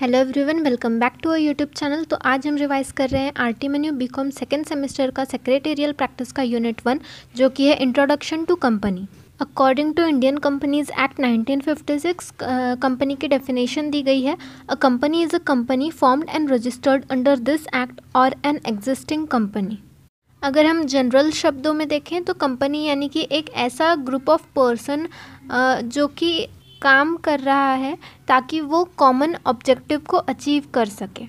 Hello everyone, welcome back to our YouTube channel. तो आज हम रिवाइज कर रहे हैं RT MNU BCom second semester का सेक्रेटेरियल प्रैक्टिस का यूनिट 1, जो कि है introduction to company. According to Indian Companies Act 1956, company की डेफिनेशन दी गई है। A company is a company formed and registered under this act और एन एग्जिस्टिंग कंपनी। अगर हम जनरल शब्दों में देखें तो कंपनी यानी कि एक ऐसा ग्रुप ऑफ पर्सन जो कि काम कर रहा है ताकि वो कॉमन ऑब्जेक्टिव को अचीव कर सके।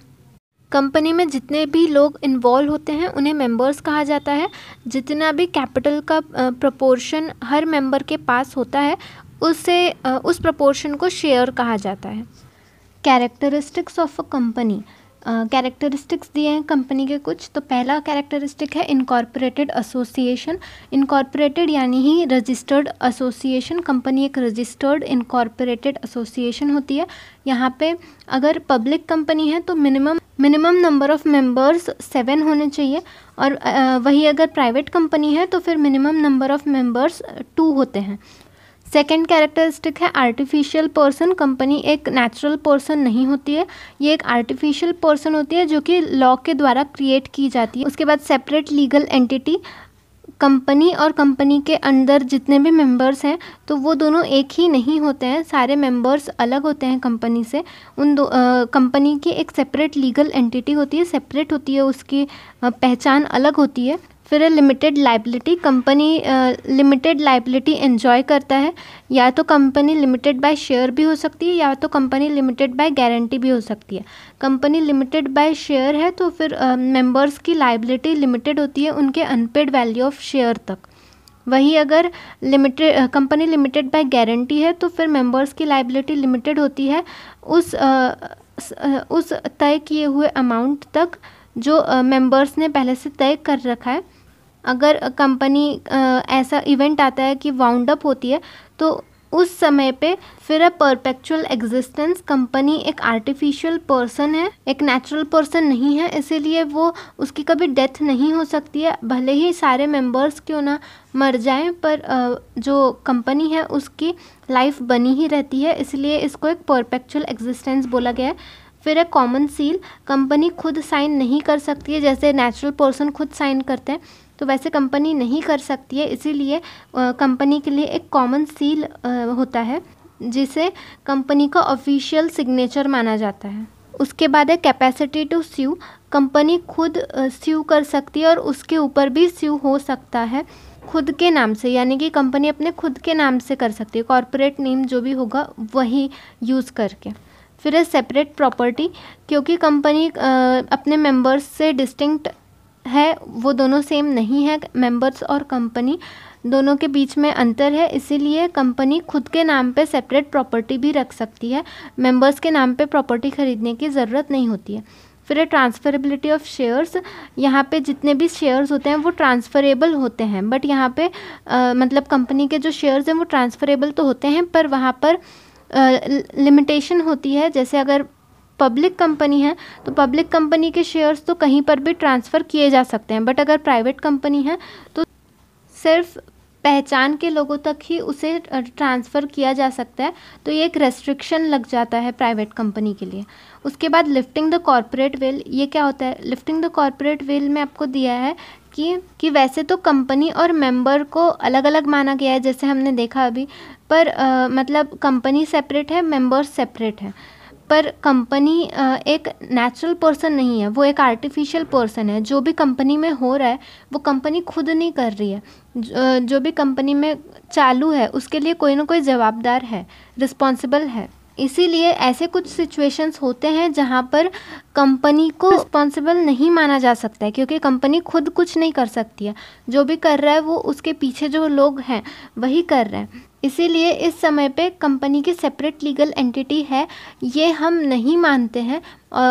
कंपनी में जितने भी लोग इन्वॉल्व होते हैं उन्हें मेंबर्स कहा जाता है। जितना भी कैपिटल का प्रोपोर्शन हर मेंबर के पास होता है उस प्रोपोर्शन को शेयर कहा जाता है। Characteristics of a company, characteristics दिए हैं कंपनी के कुछ। तो पहला कैरेक्टरिस्टिक है इनकॉर्पोरेटेड एसोसिएशन। इनकॉर्पोरेटेड यानी ही रजिस्टर्ड एसोसिएशन। कंपनी एक रजिस्टर्ड इनकॉर्पोरेटेड एसोसिएशन होती है। यहाँ पे अगर पब्लिक कंपनी है तो मिनिमम नंबर ऑफ मेंबर्स 7 होने चाहिए, और वही अगर प्राइवेट कंपनी है तो फिर मिनिमम नंबर ऑफ मेंबर्स 2 होते हैं। सेकेंड कैरेक्टरिस्टिक है आर्टिफिशियल पर्सन। कंपनी एक नेचुरल पर्सन नहीं होती है, ये एक आर्टिफिशियल पर्सन होती है जो कि लॉ के द्वारा क्रिएट की जाती है। उसके बाद सेपरेट लीगल एंटिटी। कंपनी और कंपनी के अंदर जितने भी मेंबर्स हैं तो वो दोनों एक ही नहीं होते हैं, सारे मेंबर्स अलग होते हैं कंपनी से। कंपनी की एक सेपरेट लीगल एंटिटी होती है, सेपरेट होती है, उसकी पहचान अलग होती है। फिर है limited liability. Company limited liability enjoy करता है। या तो कंपनी लिमिटेड बाय शेयर भी हो सकती है, या तो कंपनी लिमिटेड बाय गारंटी भी हो सकती है। कंपनी लिमिटेड बाय शेयर है तो फिर मेंबर्स की लाइबिलिटी लिमिटेड होती है उनके अनपेड वैल्यू ऑफ शेयर तक। वही अगर कंपनी लिमिटेड बाय गारंटी है तो फिर मेंबर्स की लाइबिलिटी लिमिटेड होती है उस तय किए हुए अमाउंट तक जो मेंबर्स ने पहले से तय कर रखा है। अगर कंपनी ऐसा इवेंट आता है कि वाउंड अप होती है तो उस समय पे फिर है परपेचुअल एग्जिस्टेंस। कंपनी एक आर्टिफिशियल पर्सन है, एक नेचुरल पर्सन नहीं है, इसीलिए वो उसकी कभी डेथ नहीं हो सकती है। भले ही सारे मेंबर्स क्यों ना मर जाएं, पर जो कंपनी है उसकी लाइफ बनी ही रहती है, इसलिए इसको एक परपेचुअल एग्जिस्टेंस बोला गया है। फिर है कॉमन सील। कंपनी खुद साइन नहीं कर सकती है, जैसे नेचुरल पर्सन खुद साइन करते हैं तो वैसे कंपनी नहीं कर सकती है, इसीलिए कंपनी के लिए एक कॉमन सील होता है जिसे कंपनी का ऑफिशियल सिग्नेचर माना जाता है। उसके बाद है कैपेसिटी टू स्यू। कंपनी खुद स्यू कर सकती है और उसके ऊपर भी स्यू हो सकता है खुद के नाम से, यानी कि कंपनी अपने खुद के नाम से कर सकती है, कॉर्पोरेट नेम जो भी होगा वही यूज़ करके। फिर है सेपरेट प्रॉपर्टी। क्योंकि कंपनी अपने मेंबर्स से डिस्टिंक्ट है, वो दोनों सेम नहीं है, मेंबर्स और कंपनी दोनों के बीच में अंतर है, इसीलिए कंपनी खुद के नाम पे सेपरेट प्रॉपर्टी भी रख सकती है। मेंबर्स के नाम पे प्रॉपर्टी खरीदने की ज़रूरत नहीं होती है। फिर है ट्रांसफरेबिलिटी ऑफ शेयर्स। यहाँ पे जितने भी शेयर्स होते हैं वो ट्रांसफरेबल होते हैं, बट यहाँ पे मतलब कंपनी के जो शेयर्स हैं वो ट्रांसफरेबल तो होते हैं, पर वहाँ पर लिमिटेशन होती है। जैसे अगर पब्लिक कंपनी है तो पब्लिक कंपनी के शेयर्स तो कहीं पर भी ट्रांसफ़र किए जा सकते हैं, बट अगर प्राइवेट कंपनी है तो सिर्फ पहचान के लोगों तक ही उसे ट्रांसफ़र किया जा सकता है, तो ये एक रेस्ट्रिक्शन लग जाता है प्राइवेट कंपनी के लिए। उसके बाद लिफ्टिंग द कॉर्पोरेट वेल। ये क्या होता है? लिफ्टिंग द कॉर्पोरेट वेल में आपको दिया है कि वैसे तो कंपनी और मेंबर को अलग अलग माना गया है, जैसे हमने देखा अभी, पर मतलब कंपनी सेपरेट है, मेंबर्स सेपरेट है, पर कंपनी एक नेचुरल पर्सन नहीं है, वो एक आर्टिफिशियल पर्सन है। जो भी कंपनी में हो रहा है वो कंपनी खुद नहीं कर रही है, जो भी कंपनी में चालू है उसके लिए कोई ना कोई जवाबदार है, रिस्पॉन्सिबल है। इसीलिए ऐसे कुछ सिचुएशंस होते हैं जहाँ पर कंपनी को रिस्पॉन्सिबल नहीं माना जा सकता है, क्योंकि कंपनी खुद कुछ नहीं कर सकती है, जो भी कर रहा है वो उसके पीछे जो लोग हैं वही कर रहे हैं। इसीलिए इस समय पे कंपनी की सेपरेट लीगल एंटिटी है ये हम नहीं मानते हैं।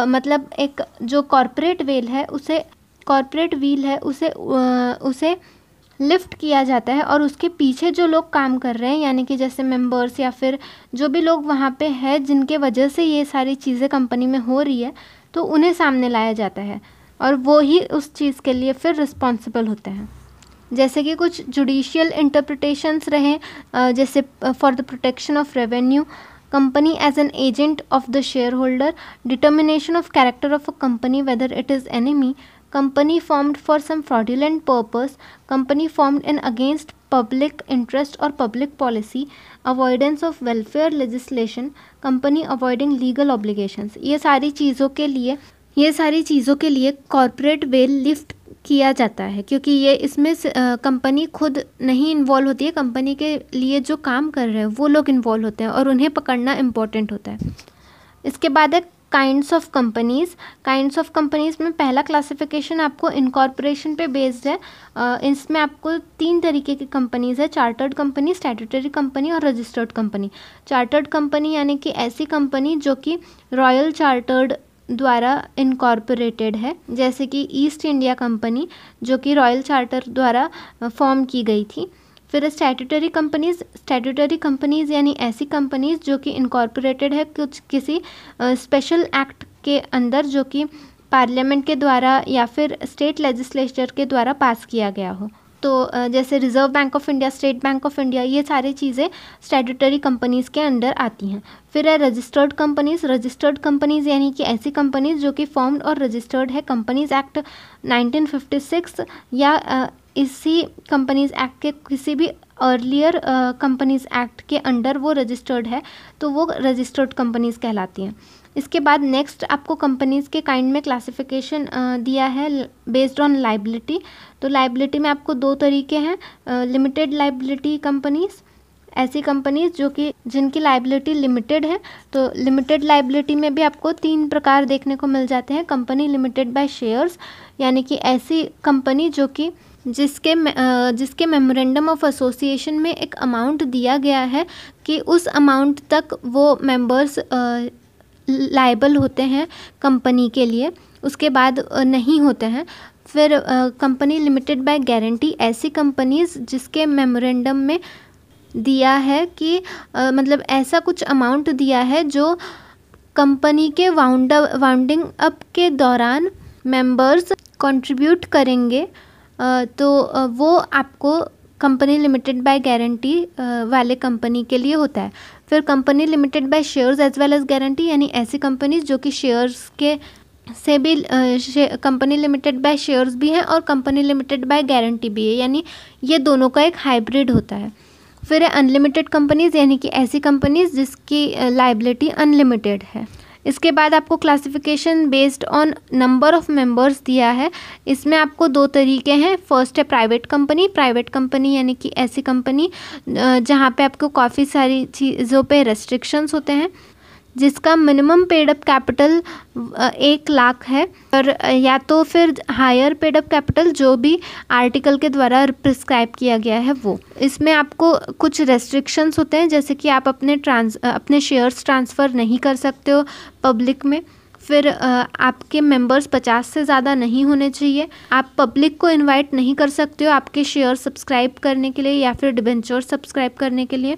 मतलब एक जो कॉर्पोरेट व्हील है उसे लिफ्ट किया जाता है, और उसके पीछे जो लोग काम कर रहे हैं, यानी कि जैसे मेंबर्स या फिर जो भी लोग वहाँ पे हैं जिनके वजह से ये सारी चीज़ें कंपनी में हो रही है, तो उन्हें सामने लाया जाता है और वो ही उस चीज़ के लिए फिर रिस्पॉन्सिबल होते हैं। जैसे कि कुछ जुडिशियल इंटरप्रिटेशंस रहे, जैसे for the protection of revenue. company as an agent of the shareholder, determination of character of a company whether it is enemy, company formed for some fraudulent purpose, company formed in against public interest or public policy, avoidance of welfare legislation, company avoiding legal obligations। ये सारी चीज़ों के लिए corporate veil lift किया जाता है, क्योंकि ये इसमें कंपनी खुद नहीं इन्वॉल्व होती है, कंपनी के लिए जो काम कर रहे हैं वो लोग इन्वॉल्व होते हैं और उन्हें पकड़ना इम्पॉर्टेंट होता है। इसके बाद है kinds of companies. Kinds of companies में पहला क्लासिफिकेशन आपको इनकॉर्पोरेशन पे बेस्ड है। इसमें आपको 3 तरीके की कंपनीज़ है, चार्टर्ड कंपनी, स्टैट्यूटरी कंपनी और रजिस्टर्ड कंपनी। चार्टर्ड कंपनी यानी कि ऐसी कंपनी जो कि रॉयल चार्टर्ड द्वारा इनकॉर्पोरेटेड है, जैसे कि ईस्ट इंडिया कंपनी जो कि रॉयल चार्टर द्वारा फॉर्म की गई थी। फिर स्टैट्यूटरी कंपनीज़ यानी ऐसी कंपनीज़ जो कि इनकॉर्पोरेटेड है किसी स्पेशल एक्ट के अंदर, जो कि पार्लियामेंट के द्वारा या फिर स्टेट लेजिस्लेचर के द्वारा पास किया गया हो। तो जैसे reserve bank of India, state bank of India, ये सारी चीज़ें स्टैट्यूटरी कंपनीज़ के अंडर आती हैं। फिर है रजिस्टर्ड कंपनीज़ यानी कि ऐसी कंपनीज़ जो कि फॉर्म्ड और रजिस्टर्ड है कंपनीज़ एक्ट 1956 या इसी कंपनीज़ एक्ट के किसी भी अर्लियर कंपनीज़ एक्ट के अंडर वो रजिस्टर्ड है, तो वो रजिस्टर्ड कंपनीज़ कहलाती हैं। इसके बाद नेक्स्ट आपको कंपनीज़ के काइंड में क्लासिफिकेशन दिया है बेस्ड ऑन लाइबिलिटी। तो लाइबिलिटी में आपको 2 तरीके हैं, लिमिटेड लाइबिलिटी कंपनीज़, ऐसी कंपनीज़ जो कि जिनकी लाइबिलिटी लिमिटेड है। तो लिमिटेड लाइबिलिटी में भी आपको 3 प्रकार देखने को मिल जाते हैं। कंपनी लिमिटेड बाय शेयर्स यानी कि ऐसी कंपनी जो कि जिसके मेमोरेंडम ऑफ एसोसिएशन में एक अमाउंट दिया गया है कि उस अमाउंट तक वो मेंबर्स लायबल होते हैं कंपनी के लिए, उसके बाद नहीं होते हैं। फिर कंपनी लिमिटेड बाय गारंटी, ऐसी कंपनीज़ जिसके मेमोरेंडम में दिया है कि मतलब ऐसा कुछ अमाउंट दिया है जो कंपनी के वाउंडिंग अप के दौरान मेंबर्स कंट्रीब्यूट करेंगे, तो वो आपको कंपनी लिमिटेड बाय गारंटी वाले कंपनी के लिए होता है। फिर company limited by shares as well as guarantee यानी ऐसी कंपनीज जो कि शेयर्स के से भी कंपनी लिमिटेड बाय शेयर्स भी हैं और कंपनी लिमिटेड बाय गारंटी भी है, यानी ये दोनों का एक हाइब्रिड होता है। फिर है अनलिमिटेड कंपनीज़ यानी कि ऐसी कंपनीज़ जिसकी लायबिलिटी अनलिमिटेड है। इसके बाद आपको classification based on number of members दिया है। इसमें आपको 2 तरीके हैं। फर्स्ट है प्राइवेट कंपनी यानी कि ऐसी कंपनी जहाँ पे आपको काफ़ी सारी चीज़ों पे रेस्ट्रिक्शंस होते हैं, जिसका minimum paid up capital 1 lakh है, और या तो फिर हायर पेड अप कैपिटल जो भी आर्टिकल के द्वारा प्रिस्क्राइब किया गया है वो। इसमें आपको कुछ रेस्ट्रिक्शंस होते हैं, जैसे कि आप अपने शेयर्स ट्रांसफ़र नहीं कर सकते हो पब्लिक में। फिर आपके मेंबर्स 50 से ज़्यादा नहीं होने चाहिए। आप पब्लिक को इनवाइट नहीं कर सकते हो आपके शेयर सब्सक्राइब करने के लिए या फिर डिबेंचर सब्सक्राइब करने के लिए।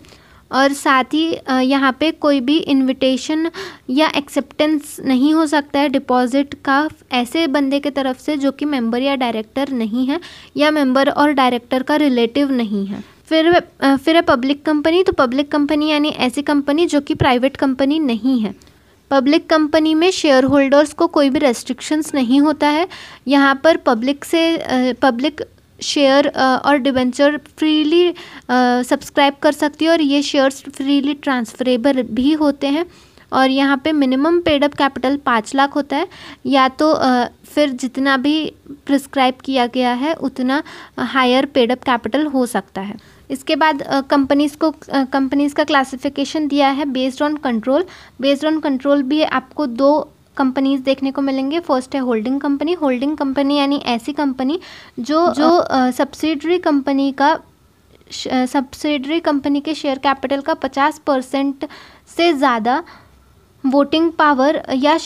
और साथ ही यहाँ पे कोई भी इनविटेशन या एक्सेप्टेंस नहीं हो सकता है डिपॉजिट का ऐसे बंदे के तरफ से जो कि मेंबर या डायरेक्टर नहीं है या मेंबर और डायरेक्टर का रिलेटिव नहीं है। फिर है पब्लिक कंपनी। तो पब्लिक कंपनी यानी ऐसी कंपनी जो कि प्राइवेट कंपनी नहीं है। पब्लिक कंपनी में शेयर होल्डर्स को कोई भी रेस्ट्रिक्शंस नहीं होता है। यहाँ पर पब्लिक शेयर और डिबेंचर फ्रीली सब्सक्राइब कर सकती है और ये शेयर्स फ्रीली ट्रांसफरेबल भी होते हैं। और यहाँ पे minimum paid up capital 5 lakh होता है, या तो फिर जितना भी प्रिस्क्राइब किया गया है उतना हायर पेड अप कैपिटल हो सकता है। इसके बाद कंपनीज़ का क्लासिफिकेशन दिया है बेस्ड ऑन कंट्रोल भी आपको 2 कंपनीज़ देखने को मिलेंगे। फर्स्ट है होल्डिंग कंपनी यानी ऐसी कंपनी जो सब्सिडरी कंपनी के शेयर कैपिटल का 50% से ज़्यादा वोटिंग पावर या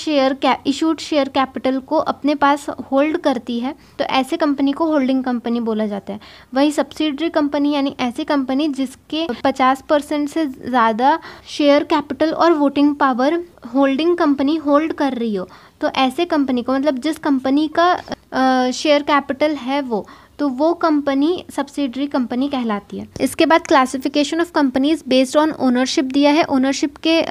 इशूड शेयर कैपिटल को अपने पास होल्ड करती है, तो ऐसे कंपनी को होल्डिंग कंपनी बोला जाता है। वही सब्सिडरी कंपनी यानी ऐसी कंपनी जिसके 50% से ज़्यादा शेयर कैपिटल और voting power holding company hold कर रही हो, तो ऐसे कंपनी को मतलब जिस कंपनी का शेयर कैपिटल है वो, तो वो कंपनी सब्सिडरी कंपनी कहलाती है। इसके बाद classification of companies based on ownership दिया है। ओनरशिप के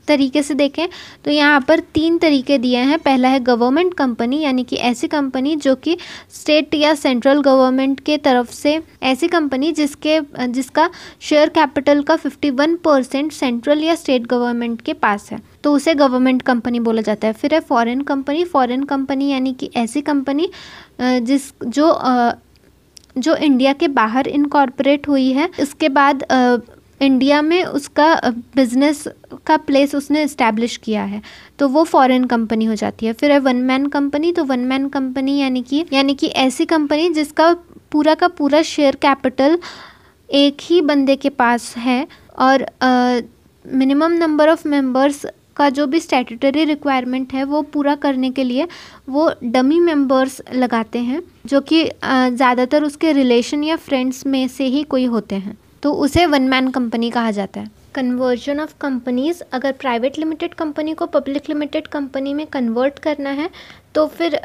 तरीके से देखें तो यहाँ पर 3 तरीके दिए हैं। पहला है गवर्नमेंट कंपनी, यानी कि ऐसी कंपनी जो कि स्टेट या सेंट्रल गवर्नमेंट के तरफ से, ऐसी कंपनी जिसका शेयर कैपिटल का 51% सेंट्रल या स्टेट गवर्नमेंट के पास है, तो उसे गवर्नमेंट कंपनी बोला जाता है। फिर है फॉरेन कंपनी। फॉरेन कंपनी यानी कि ऐसी कंपनी जो इंडिया के बाहर इनकॉर्पोरेट हुई है, इसके बाद इंडिया में उसका बिजनेस का प्लेस उसने इस्टेब्लिश किया है, तो वो फॉरेन कंपनी हो जाती है। फिर है वन मैन कंपनी। तो वन मैन कंपनी यानी कि ऐसी कंपनी जिसका पूरा का पूरा शेयर कैपिटल एक ही बंदे के पास है और मिनिमम नंबर ऑफ मेंबर्स का जो भी स्टैट्यूटरी रिक्वायरमेंट है वो पूरा करने के लिए वो डमी मेंबर्स लगाते हैं, जो कि ज़्यादातर उसके रिलेशन या फ्रेंड्स में से ही कोई होते हैं, तो उसे वन मैन कंपनी कहा जाता है। कन्वर्जन ऑफ कंपनीज़, अगर प्राइवेट लिमिटेड कंपनी को पब्लिक लिमिटेड कंपनी में कन्वर्ट करना है तो फिर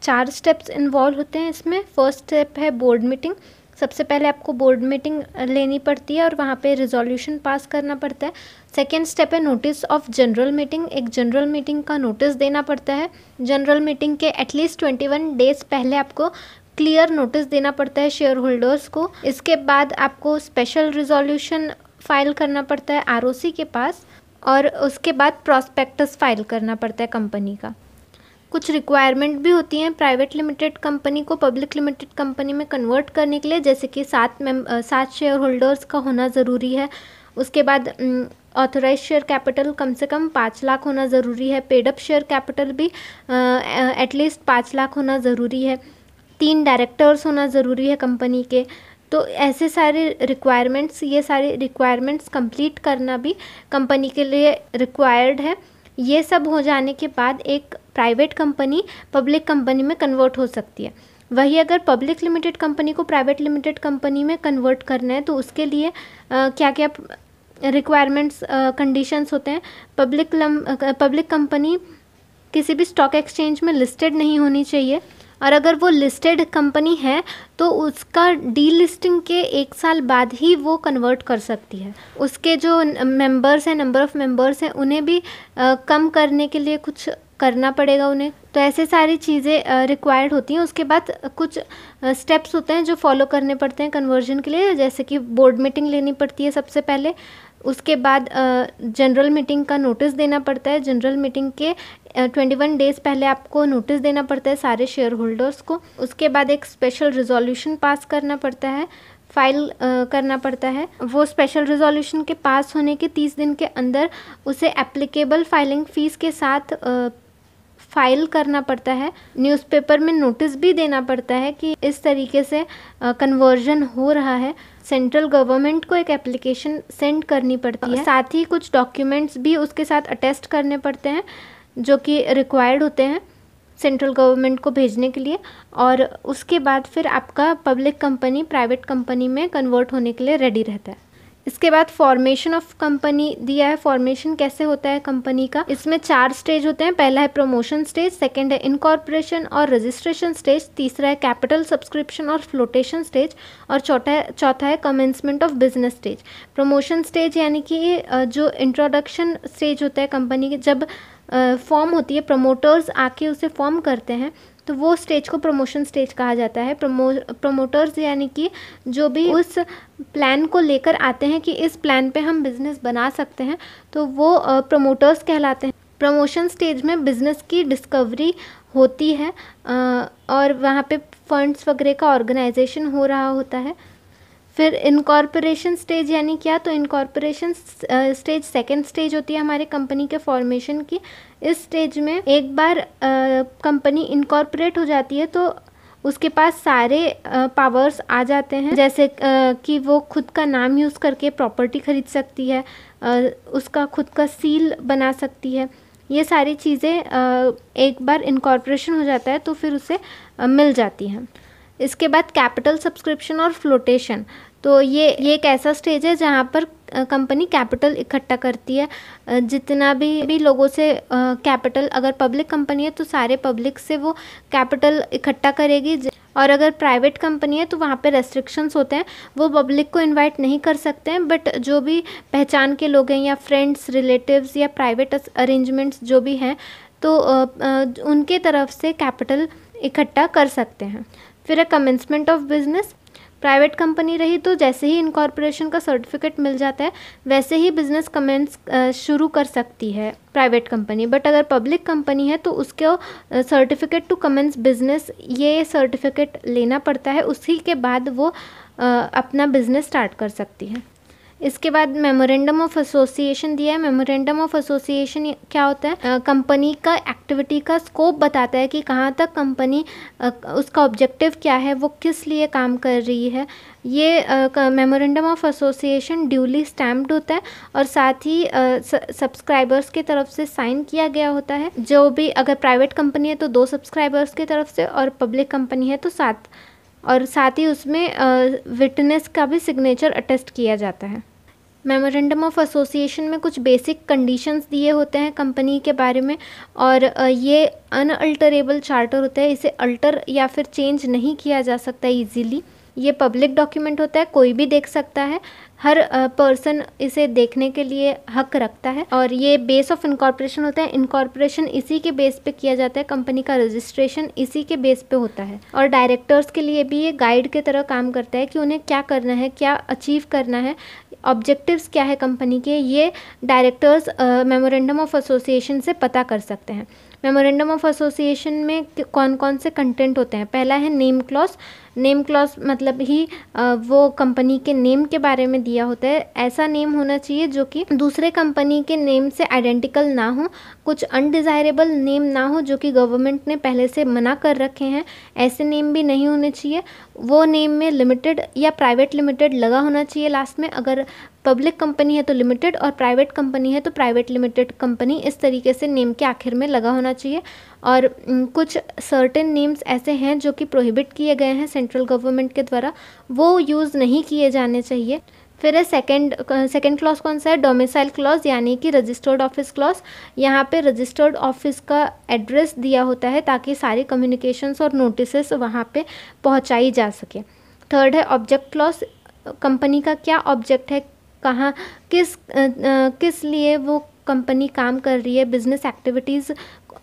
4 स्टेप्स इन्वॉल्व होते हैं इसमें। फर्स्ट स्टेप है बोर्ड मीटिंग। सबसे पहले आपको बोर्ड मीटिंग लेनी पड़ती है और वहाँ पे रिजोल्यूशन पास करना पड़ता है। सेकेंड स्टेप है नोटिस ऑफ जनरल मीटिंग। एक जनरल मीटिंग का नोटिस देना पड़ता है। जनरल मीटिंग के एटलीस्ट 21 डेज पहले आपको क्लियर नोटिस देना पड़ता है शेयर होल्डर्स को। इसके बाद आपको स्पेशल रिजोल्यूशन फाइल करना पड़ता है आरओसी के पास, और उसके बाद प्रॉस्पेक्टस फाइल करना पड़ता है कंपनी का। कुछ रिक्वायरमेंट भी होती हैं प्राइवेट लिमिटेड कंपनी को पब्लिक लिमिटेड कंपनी में कन्वर्ट करने के लिए, जैसे कि 7 शेयर होल्डर्स का होना ज़रूरी है। उसके बाद ऑथराइज शेयर कैपिटल कम से कम 5 लाख होना ज़रूरी है। पेड अप शेयर कैपिटल भी एटलीस्ट 5 लाख होना ज़रूरी है। 3 डायरेक्टर्स होना ज़रूरी है कंपनी के। तो ऐसे सारे रिक्वायरमेंट्स, ये सारे रिक्वायरमेंट्स कंप्लीट करना भी कंपनी के लिए रिक्वायर्ड है। ये सब हो जाने के बाद एक प्राइवेट कंपनी पब्लिक कंपनी में कन्वर्ट हो सकती है। वही अगर पब्लिक लिमिटेड कंपनी को प्राइवेट लिमिटेड कंपनी में कन्वर्ट करना है तो उसके लिए क्या क्या रिक्वायरमेंट्स, कंडीशंस होते हैं। पब्लिक कंपनी किसी भी स्टॉक एक्सचेंज में लिस्टेड नहीं होनी चाहिए, और अगर वो लिस्टेड कंपनी है तो उसका डीलिस्टिंग के 1 साल बाद ही वो कन्वर्ट कर सकती है। उसके जो मेंबर्स हैं, नंबर ऑफ़ मेंबर्स हैं, उन्हें भी कम करने के लिए कुछ करना पड़ेगा उन्हें। तो ऐसे सारी चीज़ें रिक्वायर्ड होती हैं। उसके बाद कुछ स्टेप्स होते हैं जो फॉलो करने पड़ते हैं कन्वर्जन के लिए, जैसे कि बोर्ड मीटिंग लेनी पड़ती है सबसे पहले। उसके बाद जनरल मीटिंग का नोटिस देना पड़ता है। जनरल मीटिंग के 21 डेज़ पहले आपको नोटिस देना पड़ता है सारे शेयर होल्डर्स को। उसके बाद एक स्पेशल रिजोल्यूशन पास करना पड़ता है, फाइल करना पड़ता है। वो स्पेशल रिजोल्यूशन के पास होने के 30 दिन के अंदर उसे एप्लीकेबल फाइलिंग फ़ीस के साथ फाइल करना पड़ता है। न्यूज़पेपर में नोटिस भी देना पड़ता है कि इस तरीके से कन्वर्जन हो रहा है। सेंट्रल गवर्नमेंट को एक एप्लीकेशन सेंड करनी पड़ती है। साथ ही कुछ डॉक्यूमेंट्स भी उसके साथ अटेस्ट करने पड़ते हैं जो कि रिक्वायर्ड होते हैं सेंट्रल गवर्नमेंट को भेजने के लिए। और उसके बाद फिर आपका पब्लिक कंपनी प्राइवेट कंपनी में कन्वर्ट होने के लिए रेडी रहता है। इसके बाद फॉर्मेशन ऑफ कंपनी दिया है। फॉर्मेशन कैसे होता है कंपनी का, इसमें 4 स्टेज होते हैं। पहला है प्रमोशन स्टेज, सेकंड है इनकॉर्पोरेशन और रजिस्ट्रेशन स्टेज, तीसरा है कैपिटल सब्सक्रिप्शन और फ्लोटेशन स्टेज, और चौथा है commencement of business stage. Promotion stage यानी कि जो इंट्रोडक्शन स्टेज होता है कंपनी के, जब फॉर्म होती है, प्रमोटर्स आके उसे फॉर्म करते हैं, तो वो स्टेज को प्रमोशन स्टेज कहा जाता है। प्रमोटर्स यानी कि जो भी उस प्लान को लेकर आते हैं कि इस प्लान पे हम बिज़नेस बना सकते हैं, तो वो प्रमोटर्स कहलाते हैं। प्रमोशन स्टेज में बिज़नेस की डिस्कवरी होती है और वहाँ पे फंड्स वगैरह का ऑर्गेनाइजेशन हो रहा होता है। फिर इनकॉर्पोरेशन स्टेज यानी क्या, तो इनकॉर्पोरेशन स्टेज सेकंड स्टेज होती है हमारे कंपनी के फॉर्मेशन की। इस स्टेज में एक बार कंपनी इनकॉर्पोरेट हो जाती है तो उसके पास सारे पावर्स आ जाते हैं, जैसे कि वो खुद का नाम यूज़ करके प्रॉपर्टी खरीद सकती है, उसका खुद का सील बना सकती है। ये सारी चीज़ें एक बार इनकॉर्पोरेशन हो जाता है तो फिर उसे मिल जाती हैं। इसके बाद कैपिटल सब्सक्रिप्शन और फ्लोटेशन, तो ये एक ऐसा स्टेज है जहाँ पर कंपनी कैपिटल इकट्ठा करती है। जितना भी लोगों से कैपिटल, अगर पब्लिक कंपनी है तो सारे पब्लिक से वो कैपिटल इकट्ठा करेगी, और अगर प्राइवेट कंपनी है तो वहाँ पे रेस्ट्रिक्शंस होते हैं, वो पब्लिक को इनवाइट नहीं कर सकते हैं, बट जो भी पहचान के लोग हैं या फ्रेंड्स, रिलेटिव्स या प्राइवेट अरेंजमेंट्स जो भी हैं तो उनके तरफ से कैपिटल इकट्ठा कर सकते हैं। फिर है commencement of business. Private company रही तो जैसे ही इनकॉर्पोरेशन का सर्टिफिकेट मिल जाता है वैसे ही बिजनेस कमेंस शुरू कर सकती है प्राइवेट कंपनी, बट अगर पब्लिक कंपनी है तो उसको सर्टिफिकेट टू कमेंस बिजनेस ये सर्टिफिकेट लेना पड़ता है, उसी के बाद वो अपना बिजनेस स्टार्ट कर सकती है। इसके बाद मेमोरेंडम ऑफ एसोसिएशन दिया है। मेमोरेंडम ऑफ एसोसिएशन क्या होता है? कंपनी का एक्टिविटी का स्कोप बताता है कि कहाँ तक कंपनी उसका ऑब्जेक्टिव क्या है, वो किस लिए काम कर रही है। ये memorandum of association duly stamped होता है और साथ ही सब्सक्राइबर्स की तरफ से साइन किया गया होता है। जो भी अगर प्राइवेट कंपनी है तो 2 सब्सक्राइबर्स की तरफ से और पब्लिक कंपनी है तो 7, और साथ ही उसमें विटनेस का भी सिग्नेचर अटेस्ट किया जाता है। मेमोरेंडम ऑफ एसोसिएशन में कुछ बेसिक कंडीशंस दिए होते हैं कंपनी के बारे में, और ये अनअल्टरेबल चार्टर होता है, इसे अल्टर या फिर चेंज नहीं किया जा सकता इजीली। ये पब्लिक डॉक्यूमेंट होता है, कोई भी देख सकता है, हर पर्सन इसे देखने के लिए हक रखता है। और ये बेस ऑफ इनकॉर्पोरेशन होता है, इनकॉर्पोरेशन इसी के बेस पे किया जाता है, कंपनी का रजिस्ट्रेशन इसी के बेस पे होता है। और डायरेक्टर्स के लिए भी ये गाइड के तरह काम करता है कि उन्हें क्या करना है, क्या अचीव करना है, ऑब्जेक्टिव्स क्या है कंपनी के, ये डायरेक्टर्स मेमोरेंडम ऑफ एसोसिएशन से पता कर सकते हैं। मेमोरेंडम ऑफ एसोसिएशन में कौन कौन से कंटेंट होते हैं? पहला है नेम क्लॉज। नेम क्लॉज मतलब ही वो कंपनी के नेम के बारे में दिया होता है। ऐसा नेम होना चाहिए जो कि दूसरे कंपनी के नेम से आइडेंटिकल ना हो, कुछ अनडिज़ायरेबल नेम ना हो जो कि गवर्नमेंट ने पहले से मना कर रखे हैं, ऐसे नेम भी नहीं होने चाहिए। वो नेम में लिमिटेड या प्राइवेट लिमिटेड लगा होना चाहिए लास्ट में। अगर पब्लिक कंपनी है तो लिमिटेड और प्राइवेट कंपनी है तो प्राइवेट लिमिटेड कंपनी, इस तरीके से नेम के आखिर में लगा होना चाहिए। और कुछ सर्टेन नेम्स ऐसे हैं जो कि प्रोहिबिट किए गए हैं सेंट्रल गवर्नमेंट के द्वारा, वो यूज़ नहीं किए जाने चाहिए। फिर है सेकेंड क्लॉज कौन सा है? डोमिसाइल क्लॉज, यानी कि रजिस्टर्ड ऑफिस क्लॉज। यहाँ पे रजिस्टर्ड ऑफिस का एड्रेस दिया होता है ताकि सारी कम्युनिकेशंस और नोटिसेस वहाँ पे पहुँचाई जा सके। थर्ड है ऑब्जेक्ट क्लॉज, कंपनी का क्या ऑब्जेक्ट है, कहाँ किस लिए वो कंपनी काम कर रही है, बिजनेस एक्टिविटीज़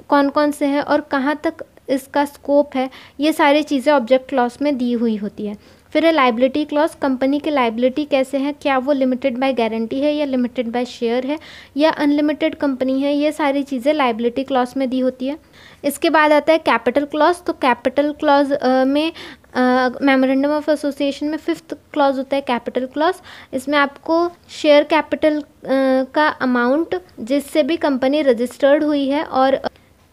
कौन कौन से हैं और कहाँ तक इसका स्कोप है, ये सारी चीज़ें ऑब्जेक्ट क्लॉज में दी हुई होती है। फिर है लाइबिलिटी क्लॉज, कंपनी की लाइबिलिटी कैसे है, क्या वो लिमिटेड बाय गारंटी है या लिमिटेड बाय शेयर है या अनलिमिटेड कंपनी है, ये सारी चीज़ें लाइबिलिटी क्लॉज में दी होती है। इसके बाद आता है कैपिटल क्लॉज। तो कैपिटल क्लॉज में मेमोरेंडम ऑफ एसोसिएशन में 5th क्लॉज होता है कैपिटल क्लॉज। इसमें आपको शेयर कैपिटल का अमाउंट जिससे भी कंपनी रजिस्टर्ड हुई है और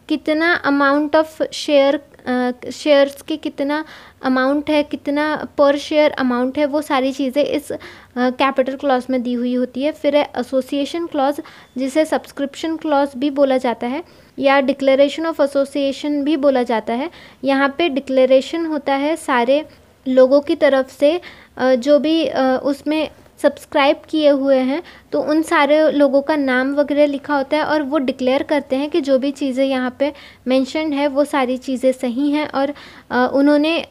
कितना अमाउंट ऑफ शेयर्स की कितना अमाउंट है, कितना पर शेयर अमाउंट है, वो सारी चीज़ें इस कैपिटल क्लॉज में दी हुई होती है। फिर है एसोसिएशन क्लॉज, जिसे सब्सक्रिप्शन क्लॉज भी बोला जाता है या डिक्लेरेशन ऑफ एसोसिएशन भी बोला जाता है। यहाँ पे डिक्लेरेशन होता है सारे लोगों की तरफ से जो भी उसमें सब्सक्राइब किए हुए हैं, तो उन सारे लोगों का नाम वगैरह लिखा होता है और वो डिक्लेयर करते हैं कि जो भी चीज़ें यहाँ पे मेंशन है वो सारी चीज़ें सही हैं और उन्होंने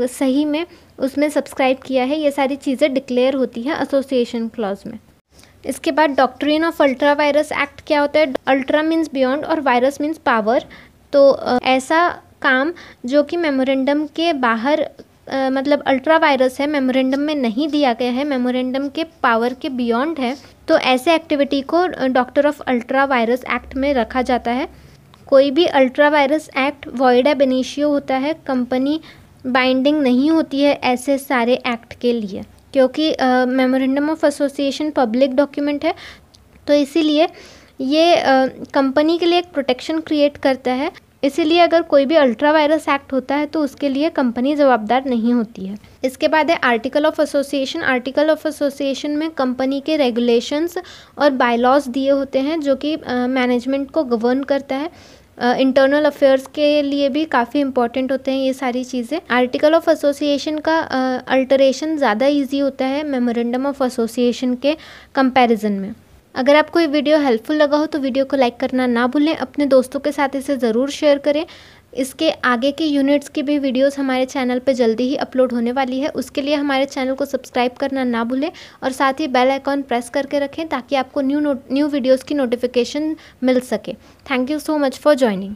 सही में उसमें सब्सक्राइब किया है। ये सारी चीज़ें डिक्लेयर होती हैं एसोसिएशन क्लॉज में। इसके बाद doctrine of ultra vires act क्या होता है? अल्ट्रा मीन्स बियॉन्ड और वायरस मीन्स पावर। तो ऐसा काम जो कि मेमोरेंडम के बाहर मतलब अल्ट्रा वायरस है, मेमोरेंडम में नहीं दिया गया है, मेमोरेंडम के पावर के बियॉन्ड है, तो ऐसे एक्टिविटी को doctor of ultra vires act में रखा जाता है। कोई भी अल्ट्रा वायरस एक्ट वॉइड एब इनिशियो होता है, कंपनी बाइंडिंग नहीं होती है ऐसे सारे एक्ट के लिए, क्योंकि memorandum of association public document है, तो इसीलिए ये कंपनी के लिए एक प्रोटेक्शन क्रिएट करता है। इसीलिए अगर कोई भी अल्ट्रा वायरस एक्ट होता है तो उसके लिए कंपनी जवाबदार नहीं होती है। इसके बाद है article of association. Article of association में कंपनी के रेगुलेशंस और बायलॉज दिए होते हैं जो कि मैनेजमेंट को गवर्न करता है। इंटरनल अफेयर्स के लिए भी काफ़ी इंपॉर्टेंट होते हैं ये सारी चीज़ें। आर्टिकल ऑफ एसोसिएशन का अल्टरेशन ज़्यादा ईजी होता है मेमोरेंडम ऑफ एसोसिएशन के कंपैरिजन में। अगर आपको ये वीडियो हेल्पफुल लगा हो तो वीडियो को लाइक करना ना भूलें, अपने दोस्तों के साथ इसे ज़रूर शेयर करें इसके आगे के यूनिट्स की भी वीडियोस हमारे चैनल पे जल्दी ही अपलोड होने वाली है। उसके लिए हमारे चैनल को सब्सक्राइब करना ना भूलें और साथ ही बेल आइकॉन प्रेस करके रखें ताकि आपको न्यू वीडियोस की नोटिफिकेशन मिल सके। Thank you so much for joining.